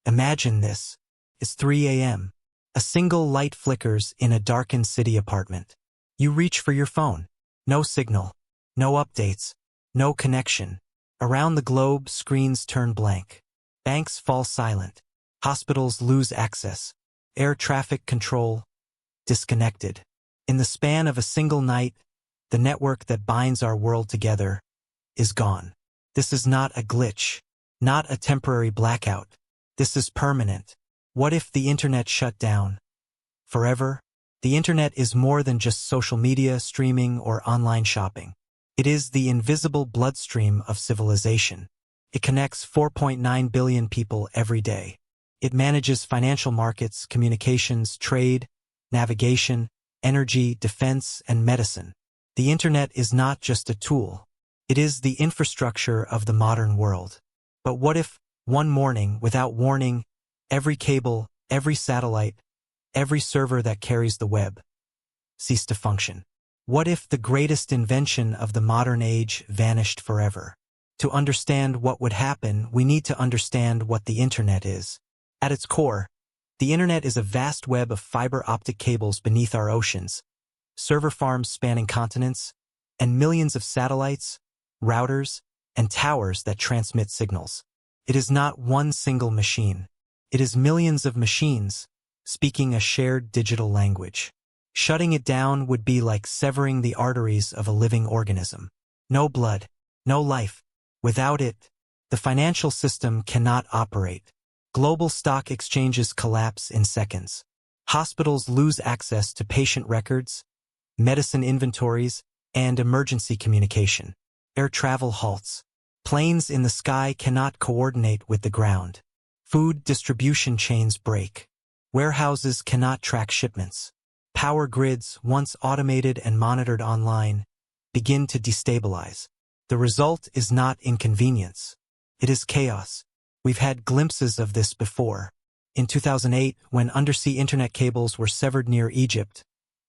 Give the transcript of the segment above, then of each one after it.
Imagine this. It's 3 a.m. A single light flickers in a darkened city apartment. You reach for your phone. No signal. No updates. No connection. Around the globe, screens turn blank. Banks fall silent. Hospitals lose access. Air traffic control disconnected. In the span of a single night, the network that binds our world together is gone. This is not a glitch, not a temporary blackout. This is permanent. What if the internet shut down? Forever? The internet is more than just social media, streaming, or online shopping. It is the invisible bloodstream of civilization. It connects 4.9 billion people every day. It manages financial markets, communications, trade, navigation, energy, defense, and medicine. The internet is not just a tool. It is the infrastructure of the modern world. But what if, one morning, without warning, every cable, every satellite, every server that carries the web ceased to function? What if the greatest invention of the modern age vanished forever? To understand what would happen, we need to understand what the internet is. At its core, the internet is a vast web of fiber optic cables beneath our oceans, server farms spanning continents, and millions of satellites, routers, and towers that transmit signals. It is not one single machine. It is millions of machines speaking a shared digital language. Shutting it down would be like severing the arteries of a living organism. No blood, no life. Without it, the financial system cannot operate. Global stock exchanges collapse in seconds. Hospitals lose access to patient records, medicine inventories, and emergency communication. Air travel halts. Planes in the sky cannot coordinate with the ground. Food distribution chains break. Warehouses cannot track shipments. Power grids, once automated and monitored online, begin to destabilize. The result is not inconvenience. It is chaos. We've had glimpses of this before. In 2008, when undersea internet cables were severed near Egypt,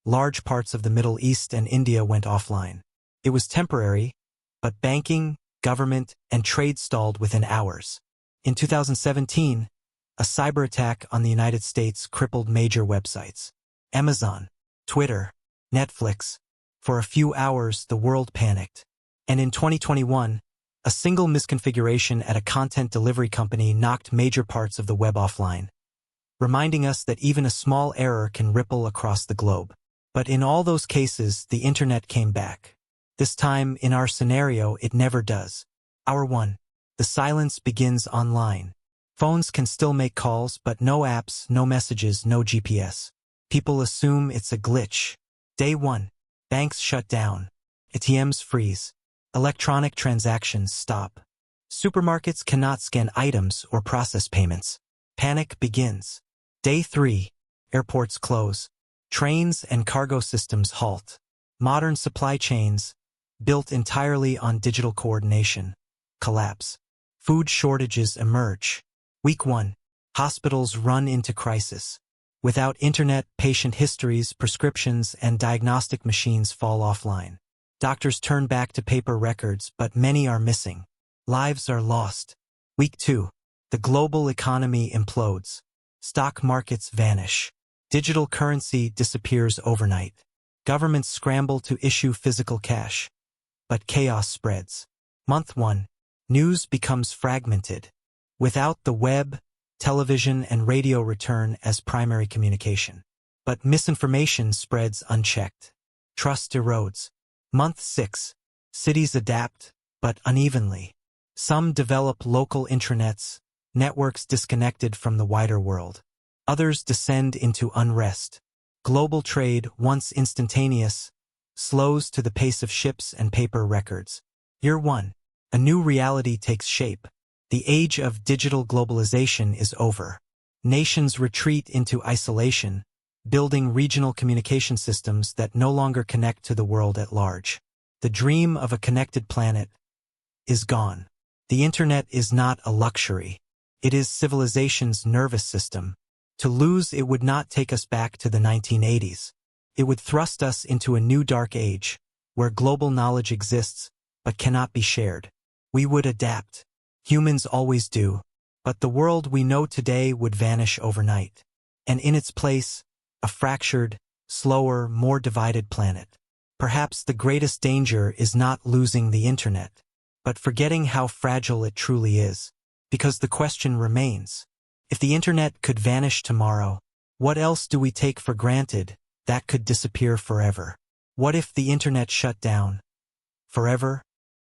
large parts of the Middle East and India went offline. It was temporary, but banking, government, and trade stalled within hours. In 2017, a cyber attack on the United States crippled major websites. Amazon, Twitter, Netflix. For a few hours, the world panicked. And in 2021, a single misconfiguration at a content delivery company knocked major parts of the web offline, reminding us that even a small error can ripple across the globe. But in all those cases, the internet came back. This time, in our scenario, it never does. Hour 1. The silence begins online. Phones can still make calls, but no apps, no messages, no GPS. People assume it's a glitch. Day 1. Banks shut down. ATMs freeze. Electronic transactions stop. Supermarkets cannot scan items or process payments. Panic begins. Day 3. Airports close. Trains and cargo systems halt. Modern supply chains, built entirely on digital coordination, collapse. Food shortages emerge. Week 1. Hospitals run into crisis. Without internet, patient histories, prescriptions, and diagnostic machines fall offline. Doctors turn back to paper records, but many are missing. Lives are lost. Week 2. The global economy implodes. Stock markets vanish. Digital currency disappears overnight. Governments scramble to issue physical cash. But chaos spreads. Month 1. News becomes fragmented. Without the web, television and radio return as primary communication. But misinformation spreads unchecked. Trust erodes. Month 6. Cities adapt, but unevenly. Some develop local intranets, networks disconnected from the wider world. Others descend into unrest. Global trade, once instantaneous, slows to the pace of ships and paper records. Year 1. A new reality takes shape. The age of digital globalization is over. Nations retreat into isolation, building regional communication systems that no longer connect to the world at large. The dream of a connected planet is gone. The internet is not a luxury. It is civilization's nervous system. To lose it would not take us back to the 1980s. It would thrust us into a new dark age, where global knowledge exists, but cannot be shared. We would adapt. Humans always do. But the world we know today would vanish overnight. And in its place, a fractured, slower, more divided planet. Perhaps the greatest danger is not losing the internet, but forgetting how fragile it truly is. Because the question remains, if the internet could vanish tomorrow, what else do we take for granted that could disappear forever? What if the internet shut down forever?